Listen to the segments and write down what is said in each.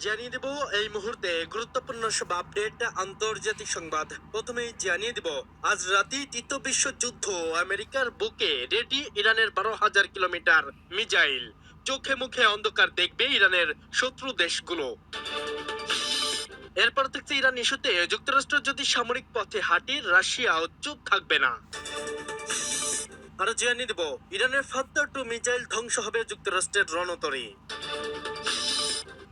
জানিয়ে দেব এই মুহূর্তে গুরুত্বপূর্ণ সব আপডেট আন্তর্জাতিক সংবাদ। প্রথমেই জানিয়ে দেব, আজ রাতেই তৃতীয় বিশ্বযুদ্ধ, আমেরিকার বুকে রেডি ইরানের 12,000 কিলোমিটার মিসাইল। চোখে মুখে অন্ধকার দেখবে ইরানের শত্রু দেশগুলো। এরপর থেকে ইরান ইস্যুতে যুক্তরাষ্ট্র যদি সামরিক পথে হাঁটে, রাশিয়াও চুপ থাকবে না। আরো জানিয়ে দেব, ইরানের ফাত্তার-2 মিসাইল ধ্বংস হবে যুক্তরাষ্ট্রের রণতরী।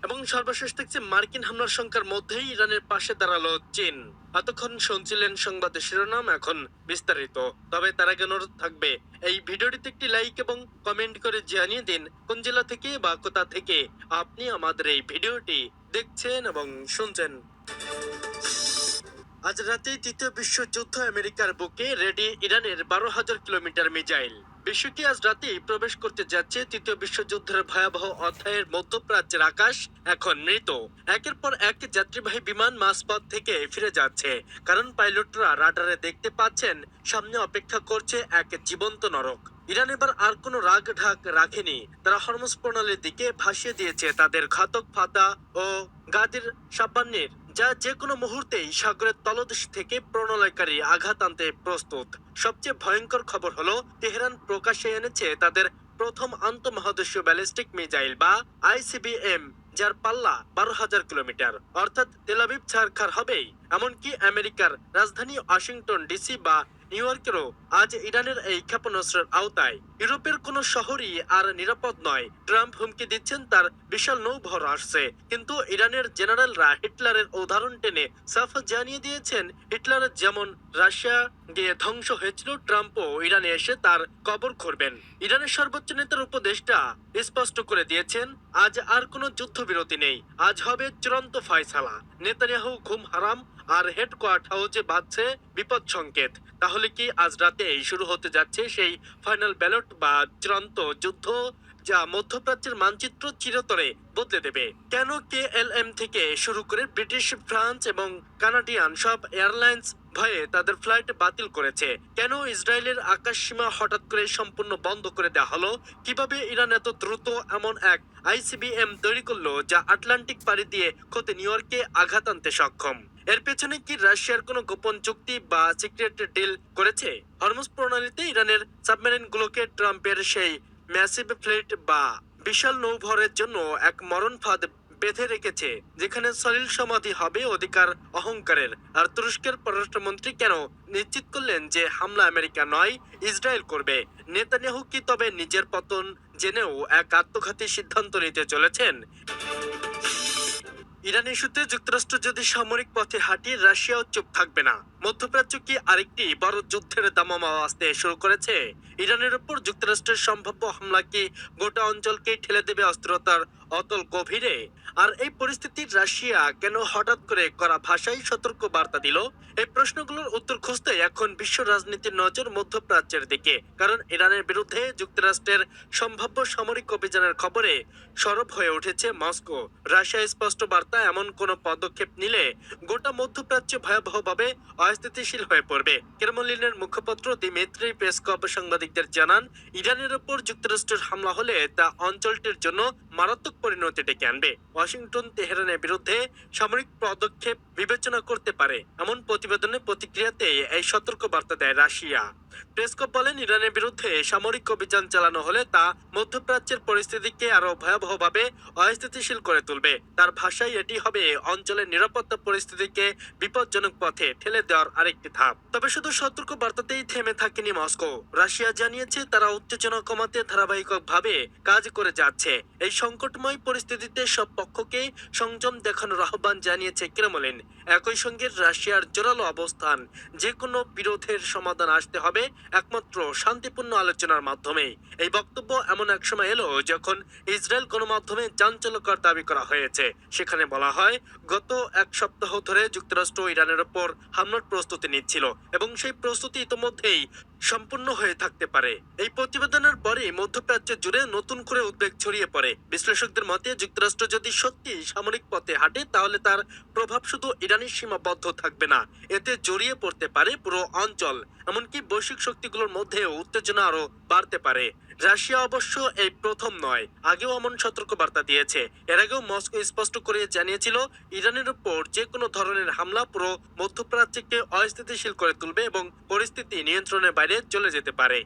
এবং সর্বশেষ দেখছে, মার্কিন হামলার সংখ্যার মধ্যেই ইরানের পাশে দাঁড়ালো চীন। এতক্ষণ শুনছিলেন সংবাদের শিরোনাম, এখন বিস্তারিত। তবে তার আগে অনুরোধ থাকবে, এই ভিডিওটিতে একটি লাইক এবং কমেন্ট করে জানিয়ে দিন কোন জেলা থেকে বা কোথা থেকে আপনি আমাদের এই ভিডিওটি দেখছেন এবং শুনছেন। আজ রাতে তৃতীয় বিশ্বযুদ্ধ, আমেরিকার বুকে রেডি ইরানের 12,000 কিলোমিটার মিসাইল। বিশ্বটি আজ রাতেই প্রবেশ করতে যাচ্ছে তৃতীয় বিশ্বযুদ্ধের ভয়াবহ অধ্যায়ের মধ্যপ্রাচ্যের আকাশ এখন মৃত। একের পর এক যাত্রীবাহী বিমান মাঝপথ থেকে ফিরে যাচ্ছে, কারণ পাইলটরা রাডারে দেখতে পাচ্ছেন সামনে অপেক্ষা করছে এক জীবন্ত নরক। ইরান এবার আর কোনো রাগ ঢাক রাখেনি। তারা হরমুজ প্রণালীর দিকে ভাসিয়ে দিয়েছে তাদের ঘাতক ফাতা ও গাদির সাব্বান্নির, যা যে কোনো মুহূর্তেই সাগরের তলদেশ থেকে প্রণয়কারী আঘাত আনতে প্রস্তুত। সবচেয়ে ভয়ঙ্কর খবর হলো, তেহরান প্রকাশ্যে এনেছে তাদের প্রথম আন্তঃমহাদেশীয় ব্যালিস্টিক মিসাইল বা আইসিবিএম, যার পাল্লা 12,000 কিলোমিটার, অর্থাৎ তেলাবিব ছাড়খার হবেই। এমনকি আমেরিকার রাজধানী ওয়াশিংটন ডিসি বা নিউ ইয়র্কেরও আজ ইরানের এই ক্ষেপণাস্ত্রের আওতায়। ইউরোপের কোনো শহরই আর নিরাপদ নয়। ট্রাম্প হুমকি দিচ্ছেন তার বিশাল নৌবহর আসছে, কিন্তু ইরানের জেনারেলরা হিটলারের উদাহরণ টেনে সাফ জানিয়ে দিয়েছেন, হিটলারের যেমন রাশিয়া গিয়ে ধ্বংস হয়েছিল, ট্রাম্পও ইরানে এসে তার কবর করবেন। ইরানের সর্বোচ্চ নেতার উপদেষ্টা স্পষ্ট করে দিয়েছেন, আজ আর কোনো যুদ্ধবিরতি নেই, আজ হবে চূড়ান্ত ফয়সালা। নেতানিয়াহু ঘুম হারাম আর হেডকোয়ার্টার হাউসে বাজছে বিপদ সংকেত। তাহলে কি আজ রাতে শুরু হতে যাচ্ছে সেই ফাইনাল ব্যালট বা চূড়ান্ত যুদ্ধ, যা মধ্যপ্রাচ্যের মানচিত্র চিরতরে বদলে দেবে? কেন KLM থেকে শুরু করে ব্রিটিশ, ফ্রান্স এবং কানাডিয়ান সব এয়ারলাইন্স ভয়ে তাদের ফ্লাইট বাতিল করেছে? কেন ইসরায়েলের আকাশ সীমা হঠাৎ করে সম্পূর্ণ বন্ধ করে দেওয়া হলো? কিভাবে ইরান এত দ্রুত এমন এক আইসিবিএম তৈরি করলো, যা আটলান্টিক পাড়ি দিয়ে খোদে নিউ ইয়র্কে আঘাত আনতে সক্ষম? এর পেছনে কি রাশিয়ার কোনো গোপন চুক্তি বা সিক্রেট ডিল করেছে? হরমুজ প্রণালীতে ইরানের সাবমেরিন গুলোকে ট্রাম্পের সেই ম্যাসিভ ফ্লিট বা বিশাল নৌবহরের জন্য এক মরণ ফাঁদ বেঁধে রেখেছে, যেখানে সলিল সমাধি হবে অধিকার অহংকারের। আর তুরস্কের পররাষ্ট্রমন্ত্রী কেন নিশ্চিত করলেন যে হামলা আমেরিকা নয়, ইসরায়েল করবে? নেতানিয়াহু কি তবে নিজের পতন জেনেও এক আত্মঘাতী সিদ্ধান্ত নিতে চলেছেন? ইরান ইস্যুতে যুক্তরাষ্ট্র যদি সামরিক পথে হাঁটিয়ে, রাশিয়াও চুপ থাকবে না। মধ্যপ্রাচ্য কি আরেকটি বড় যুদ্ধের দামামা আসতে শুরু করেছে? ইরানের উপর যুক্তরাষ্ট্রের সম্ভাব্য হামলা কি গোটা অঞ্চলকে ঠেলে দেবে অস্থিরতার অতল গভীরে? আর এই পরিস্থিতির রাশিয়া কেন হঠাৎ করে কড়া ভাষায় সতর্ক বার্তা দিল? এই প্রশ্নগুলোর উত্তর খুঁজতে এখন বিশ্ব রাজনীতির নজর মধ্যপ্রাচ্যের দিকে, কারণ ইরানের বিরুদ্ধে যুক্তরাষ্ট্রের সম্ভাব্য সামরিক অভিযানের খবরে সরব হয়ে উঠেছে মস্কো। রাশিয়া স্পষ্ট বার্তা, এমন কোনো পদক্ষেপ নিলে গোটা মধ্যপ্রাচ্য ভয়াবহভাবে অস্থিতিশীল হয়ে পড়বে। ক্রেমলিনের মুখপাত্র দিমিত্রি পেসকভ সাংবাদিকদের জানান, ইরানের ওপর যুক্তরাষ্ট্রের হামলা হলে তা অঞ্চলটির জন্য মারাত্মক পরিণতি ডেকে আনবে। ওয়াশিংটন তেহরানের বিরুদ্ধে সামরিক পদক্ষেপ বিবেচনা করতে পারে, এমন প্রতিবেদনের প্রতিক্রিয়াতে এই সতর্ক বার্তা দেয় রাশিয়া। পেসকভ বলেন, ইরানের বিরুদ্ধে সামরিক অভিযান চালানো হলে তা মধ্যপ্রাচ্যের পরিস্থিতিকে আরো ভয়াবহভাবে অস্থিতিশীল করে তুলবে। তার ভাষায় এটি হবে অঞ্চলের নিরাপত্তা পরিস্থিতিকে বিপজ্জনক পথে ঠেলে দেওয়ার আরেকটি ধাপ। তবে শুধু সতর্ক বার্তাতেই থেমে থাকেনি মস্কো। রাশিয়া জানিয়েছে তারা উত্তেজনা কমাতে ধারাবাহিকভাবে কাজ করে যাচ্ছে। এই সংকটময় পরিস্থিতিতে সব পক্ষকে সংযম দেখানোর আহ্বান জানিয়েছে ক্রেমলিন। একই সঙ্গে রাশিয়ার জোরালো অবস্থান, যে কোনো বিরোধের সমাধান আসতে হবে একমাত্র শান্তিপূর্ণ আলোচনার মাধ্যমে। এই বক্তব্য এমন এক সময় এলো যখন ইসরায়েল গণমাধ্যমে চাঞ্চল্যকর দাবি করা হয়েছে। সেখানে বলা হয়, গত এক সপ্তাহ ধরে যুক্তরাষ্ট্র ইরানের ওপর হামলার প্রস্তুতি নিচ্ছিল এবং সেই প্রস্তুতি ইতোমধ্যেই সম্পূর্ণ হয়ে থাকতে পারে। এই প্রতিবেদনের পরে মধ্যপ্রাচ্য জুড়ে নতুন করে উদ্বেগ ছড়িয়ে পড়ে। বিশ্লেষকদের মতে, যুক্তরাষ্ট্র যদি সত্যি সামরিক পথে হাঁটে, তাহলে তার প্রভাব শুধু ইরানের সীমাবদ্ধ থাকবে না, এতে জড়িয়ে পড়তে পারে পুরো অঞ্চল। এমনকি বৈশ্বিক শক্তিগুলোর মধ্যে উত্তেজনা আরো বাড়তে পারে। রাশিয়া অবশ্য এই প্রথম নয়, আগেও এমন সতর্কবার্তা দিয়েছে। এর আগেও মস্কো স্পষ্ট করে জানিয়েছিল ইরানের উপর যে কোনো ধরনের হামলা পুরো মধ্যপ্রাচ্যকে অস্থিতিশীল করে তুলবে এবং পরিস্থিতি নিয়ন্ত্রণের বাইরে চলে যেতে পারে।